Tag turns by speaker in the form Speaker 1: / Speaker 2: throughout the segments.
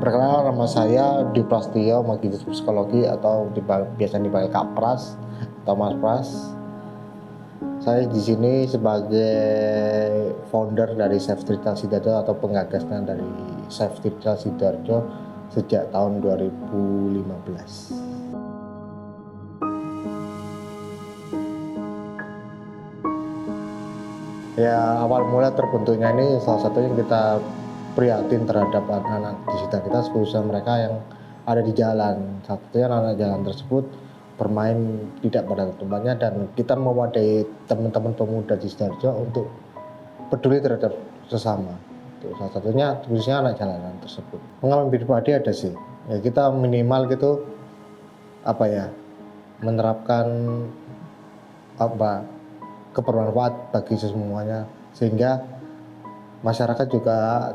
Speaker 1: Perkenalkan, nama saya Dwi Prastio, Magister Psikologi atau biasa dipanggil Kak Pras atau Mas Pras. Saya di sini sebagai founder dari Safe Trial Sidoarjo atau penggagasnya dari Safe Trial Sidoarjo sejak tahun 2015. Ya, awal mula terbentuknya ini salah satunya kita prihatin terhadap anak-anak di sekitar kita, khususnya mereka yang ada di jalan. Satunya anak-anak jalan tersebut bermain tidak pada tempatnya, dan kita mewadai teman-teman pemuda di Sidoarjo untuk peduli terhadap sesama. Itu salah satunya khususnya anak jalanan tersebut. Pengalaman pribadi ada sih. Ya, kita minimal gitu menerapkan kebermanfaat bagi semuanya, sehingga masyarakat juga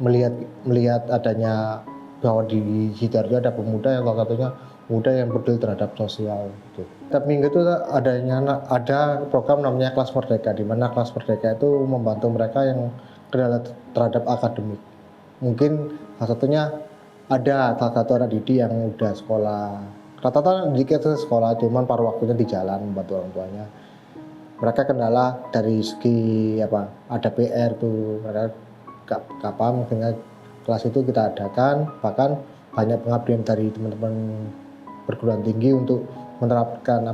Speaker 1: melihat adanya bahwa di Sidoarjo ada pemuda yang salah satunya pemuda yang peduli terhadap sosial gitu. Setiap minggu itu ada program namanya Kelas Merdeka, di mana Kelas Merdeka itu membantu mereka yang kendala terhadap akademik. Mungkin salah satunya ada salah satu anak didik yang udah sekolah, rata-rata dikit sekolah, cuman paruh waktunya di jalan membantu orang tuanya. Mereka kendala dari segi ada PR tuh, mereka gak paham, dengan kelas itu kita adakan. Bahkan banyak pengabdian dari teman-teman perguruan tinggi untuk menerapkan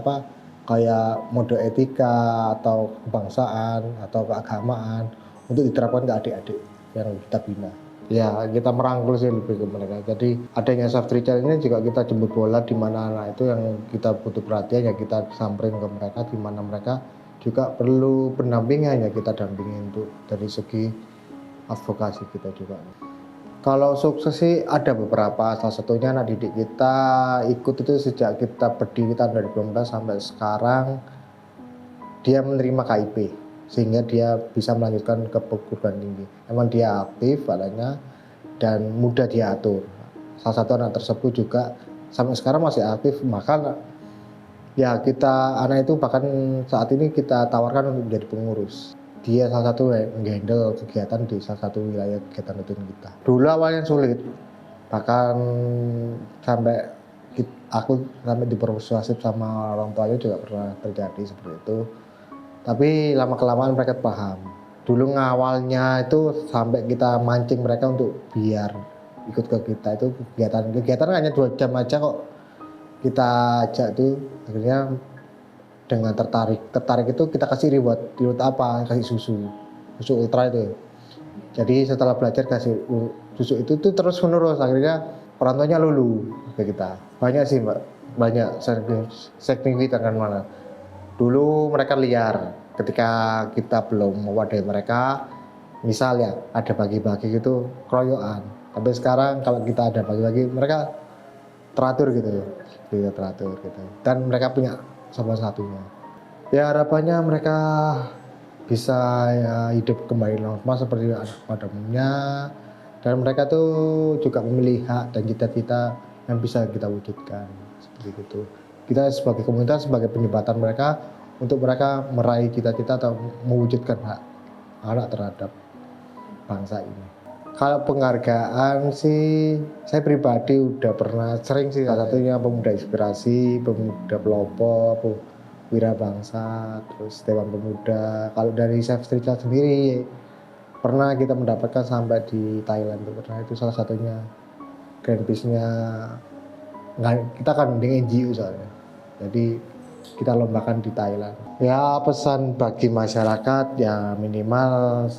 Speaker 1: kayak mode etika atau kebangsaan atau keagamaan untuk diterapkan ke adik-adik yang kita bina. Ya, kita merangkul sih lebih ke mereka. Jadi adanya Safe Trial ini juga kita jemput bola di mana anak itu yang kita butuh perhatian, ya kita samperin ke mereka, di mana mereka juga perlu pendampingan, ya kita dampingin untuk dari segi advokasi kita juga. Kalau sukses sih ada beberapa, salah satunya anak didik kita ikut itu sejak kita berdiri tahun 2015 sampai sekarang dia menerima KIP, sehingga dia bisa melanjutkan ke perguruan tinggi. Emang dia aktif adanya dan mudah diatur. Salah satu anak tersebut juga sampai sekarang masih aktif, maka ya anak itu bahkan saat ini kita tawarkan untuk menjadi pengurus. Dia salah satu yang handle kegiatan di salah satu wilayah kegiatan rutin kita. Dulu awalnya sulit, bahkan aku sampai dipersuasif sama orang tuanya juga pernah terjadi seperti itu. Tapi lama kelamaan mereka paham. Dulu ngawalnya itu sampai kita mancing mereka untuk biar ikut ke kita, itu kegiatan hanya 2 jam aja kok kita ajak tuh. Akhirnya dengan tertarik itu kita kasih reward kasih susu ultra itu. Jadi setelah belajar kasih susu itu tuh terus menerus, akhirnya orang tuanya lulu ke kita. Banyak sih mbak, banyak signifikan kan. Mana dulu mereka liar, ketika kita belum mewadai mereka, misal ya ada bagi-bagi gitu keroyokan. Tapi sekarang kalau kita ada bagi-bagi, mereka teratur gitu, dan mereka punya sama satunya. Ya harapannya mereka bisa hidup kembali normal seperti anak pada umumnya, dan mereka tuh juga memilih hak dan cita-cita yang bisa kita wujudkan seperti itu. Kita sebagai komunitas, sebagai penyembatan mereka untuk mereka meraih cita-cita atau mewujudkan hak anak terhadap bangsa ini. Kalau penghargaan sih, saya pribadi udah pernah sering sih, salah satunya Pemuda Inspirasi, Pemuda Pelopor, Wira Bangsa, terus Dewan Pemuda. Kalau dari Safe Trial sendiri pernah kita mendapatkan sampai di Thailand tuh, pernah itu salah satunya Greenpeace-nya. Kita kan dengan NGO soalnya, jadi kita lombakan di Thailand. Ya pesan bagi masyarakat ya minimal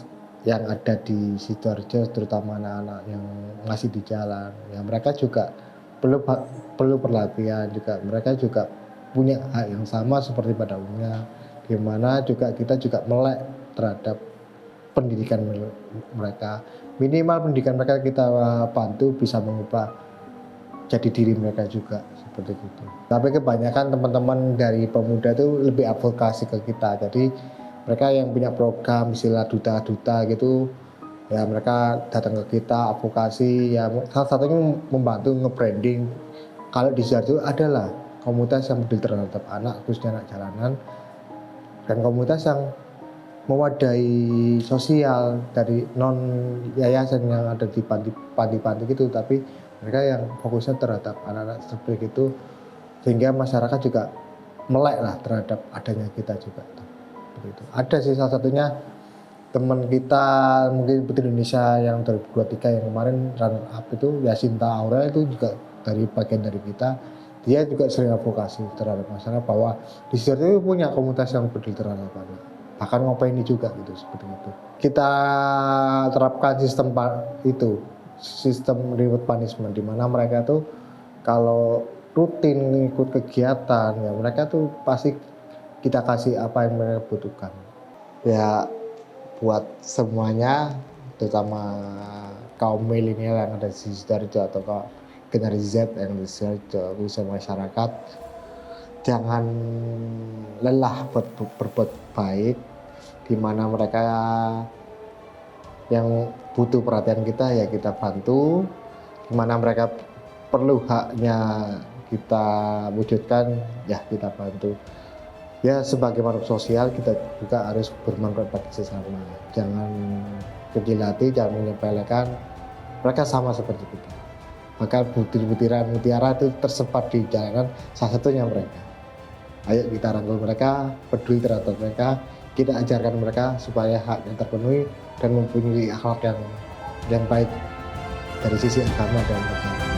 Speaker 1: yang ada di Sidoarjo, terutama anak-anak yang masih di jalan, ya mereka juga perlu perhatian juga. Mereka juga punya hak yang sama seperti pada umumnya, gimana juga kita juga melek terhadap pendidikan mereka. Minimal pendidikan mereka kita bantu bisa mengubah jadi diri mereka juga seperti itu. Tapi kebanyakan teman-teman dari pemuda itu lebih advokasi ke kita. Jadi mereka yang punya program istilah duta-duta gitu, ya mereka datang ke kita advokasi. Ya salah satunya membantu nge-branding. Kalau di Sidoarjo adalah komunitas yang peduli terhadap anak, khususnya anak jalanan, dan komunitas yang mewadai sosial dari non yayasan yang ada di panti-panti gitu, tapi mereka yang fokusnya terhadap anak-anak seperti itu, sehingga masyarakat juga melek lah terhadap adanya kita juga. Begitu. Ada sih salah satunya teman kita mungkin Putri Indonesia yang 2023 yang kemarin runner up itu Yasinta Aura, itu juga dari bagian dari kita. Dia juga sering advokasi terhadap masyarakat bahwa di situ itu punya komunitas yang peduli terhadap anak. Bahkan ngopeni juga gitu seperti itu. Kita terapkan sistem reward punishment, di mana mereka tuh kalau rutin ikut kegiatan ya mereka tuh pasti kita kasih apa yang mereka butuhkan. Ya buat semuanya, terutama kaum milenial yang ada di Sidoarjo atau generasi Z yang di Sidoarjo, khususnya masyarakat, jangan lelah berbuat baik, di mana mereka yang butuh perhatian kita ya kita bantu, di mana mereka perlu haknya kita wujudkan ya kita bantu. Ya sebagai makhluk sosial kita juga harus bermanfaat bagi sesama. Jangan kecil hati, jangan menyepelekan. Mereka sama seperti kita. Maka butir-butiran mutiara itu tersebar di jalanan, salah satunya mereka. Ayo kita rangkul mereka, peduli terhadap mereka, kita ajarkan mereka supaya haknya terpenuhi dan mempunyai akhlak yang baik dari sisi agama dan negara.